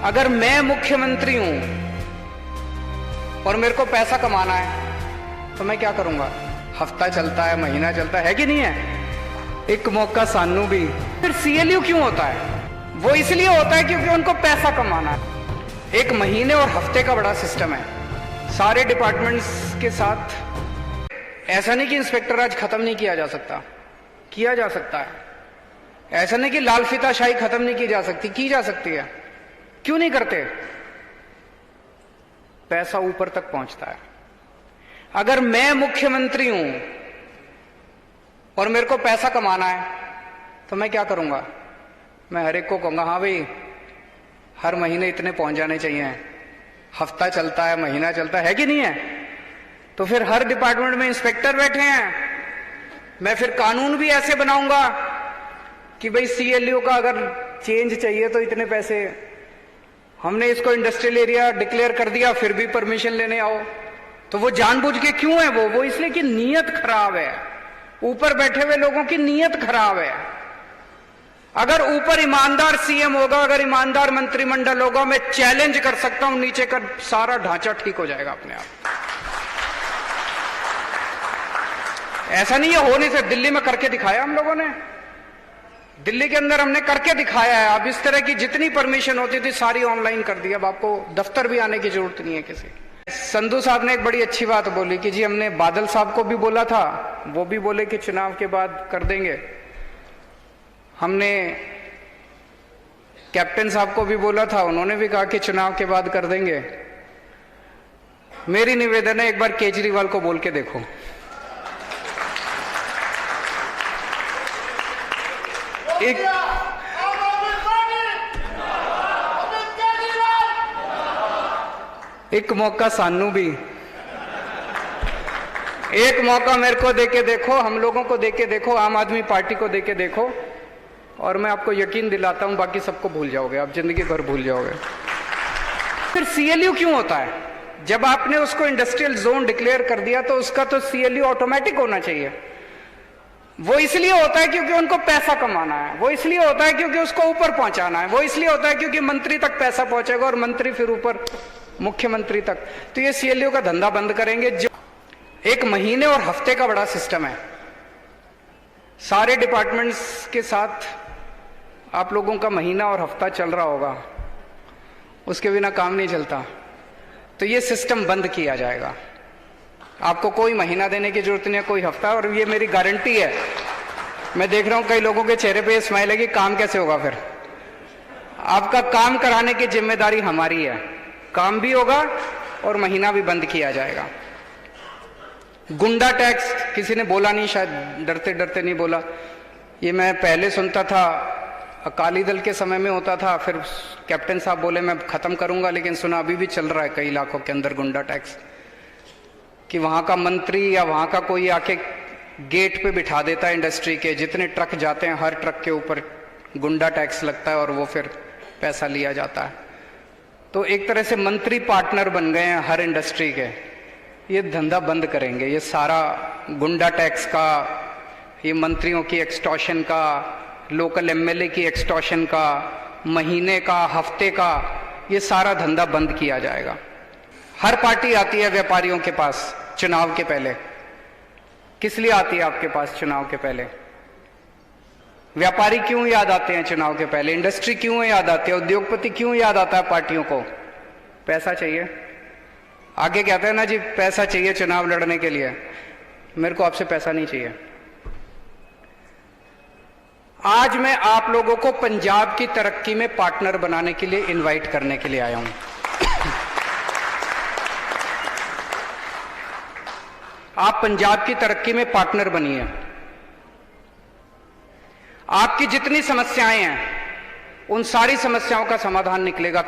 अगर मैं मुख्यमंत्री हूं और मेरे को पैसा कमाना है तो मैं क्या करूंगा? हफ्ता चलता है, महीना चलता है कि नहीं है? एक मौका सानू भी। फिर सीएलयू क्यों होता है? वो इसलिए होता है क्योंकि उनको पैसा कमाना है। एक महीने और हफ्ते का बड़ा सिस्टम है सारे डिपार्टमेंट्स के साथ। ऐसा नहीं कि इंस्पेक्टर राज खत्म नहीं किया जा सकता, किया जा सकता है। ऐसा नहीं कि लाल फीताशाही खत्म नहीं की जा सकती, की जा सकती है। क्यों नहीं करते? पैसा ऊपर तक पहुंचता है। अगर मैं मुख्यमंत्री हूं और मेरे को पैसा कमाना है तो मैं क्या करूंगा? मैं हर एक को कहूंगा, हाँ भाई हर महीने इतने पहुंच जाने चाहिए। हफ्ता चलता है, महीना चलता है कि नहीं है? तो फिर हर डिपार्टमेंट में इंस्पेक्टर बैठे हैं। मैं फिर कानून भी ऐसे बनाऊंगा कि भाई सीएलयू का अगर चेंज चाहिए तो इतने पैसे। हमने इसको इंडस्ट्रियल एरिया डिक्लेयर कर दिया, फिर भी परमिशन लेने आओ। तो वो जानबूझ के क्यों है? वो इसलिए कि नीयत खराब है। ऊपर बैठे हुए लोगों की नीयत खराब है। अगर ऊपर ईमानदार सीएम होगा, अगर ईमानदार मंत्रिमंडल होगा, मैं चैलेंज कर सकता हूं नीचे का सारा ढांचा ठीक हो जाएगा अपने आप। ऐसा नहीं है होने से। दिल्ली में करके दिखाया हम लोगों ने, दिल्ली के अंदर हमने करके दिखाया है। अब इस तरह की जितनी परमिशन होती थी सारी ऑनलाइन कर दी। अब आपको दफ्तर भी आने की जरूरत नहीं है किसी। संधू साहब ने एक बड़ी अच्छी बात बोली कि जी हमने बादल साहब को भी बोला था, वो भी बोले कि चुनाव के बाद कर देंगे। हमने कैप्टन साहब को भी बोला था, उन्होंने भी कहा कि चुनाव के बाद कर देंगे। मेरी निवेदन है एक बार केजरीवाल को बोल के देखो। एक मौका सानू भी, एक मौका मेरे को देके देखो, हम लोगों को देके देखो, आम आदमी पार्टी को देके देखो, और मैं आपको यकीन दिलाता हूं बाकी सबको भूल जाओगे, आप जिंदगी भर भूल जाओगे। फिर सीएलयू क्यों होता है? जब आपने उसको इंडस्ट्रियल जोन डिक्लेयर कर दिया तो उसका तो सीएलयू ऑटोमेटिक होना चाहिए। वो इसलिए होता है क्योंकि उनको पैसा कमाना है। वो इसलिए होता है क्योंकि उसको ऊपर पहुंचाना है। वो इसलिए होता है क्योंकि मंत्री तक पैसा पहुंचेगा और मंत्री फिर ऊपर मुख्यमंत्री तक। तो ये सीएलयू का धंधा बंद करेंगे। जो एक महीने और हफ्ते का बड़ा सिस्टम है सारे डिपार्टमेंट्स के साथ। आप लोगों का महीना और हफ्ता चल रहा होगा, उसके बिना काम नहीं चलता। तो ये सिस्टम बंद किया जाएगा। आपको कोई महीना देने की जरूरत नहीं है, कोई हफ्ता। और ये मेरी गारंटी है। मैं देख रहा हूं कई लोगों के चेहरे पे ये स्माइल है कि काम कैसे होगा। फिर आपका काम कराने की जिम्मेदारी हमारी है। काम भी होगा और महीना भी बंद किया जाएगा। गुंडा टैक्स किसी ने बोला नहीं, शायद डरते डरते नहीं बोला। ये मैं पहले सुनता था, अकाली दल के समय में होता था, फिर कैप्टन साहब बोले मैं खत्म करूंगा, लेकिन सुना अभी भी चल रहा है कई इलाकों के अंदर गुंडा टैक्स। कि वहां का मंत्री या वहां का कोई आके गेट पे बिठा देता है इंडस्ट्री के, जितने ट्रक जाते हैं हर ट्रक के ऊपर गुंडा टैक्स लगता है और वो फिर पैसा लिया जाता है। तो एक तरह से मंत्री पार्टनर बन गए हैं हर इंडस्ट्री के। ये धंधा बंद करेंगे। ये सारा गुंडा टैक्स का, ये मंत्रियों की एक्सटॉर्शन का, लोकल एमएलए की एक्सटॉर्शन का, महीने का, हफ्ते का, ये सारा धंधा बंद किया जाएगा। हर पार्टी आती है व्यापारियों के पास चुनाव के पहले। किस लिए आती है आपके पास चुनाव के पहले? व्यापारी क्यों याद आते हैं चुनाव के पहले? इंडस्ट्री क्यों याद आती है? उद्योगपति क्यों याद आता है पार्टियों को? पैसा चाहिए। आगे कहते हैं ना जी पैसा चाहिए चुनाव लड़ने के लिए। मेरे को आपसे पैसा नहीं चाहिए। आज मैं आप लोगों को पंजाब की तरक्की में पार्टनर बनाने के लिए इनवाइट करने के लिए आया हूं। आप पंजाब की तरक्की में पार्टनर बनिए। आपकी जितनी समस्याएं हैं उन सारी समस्याओं का समाधान निकलेगा।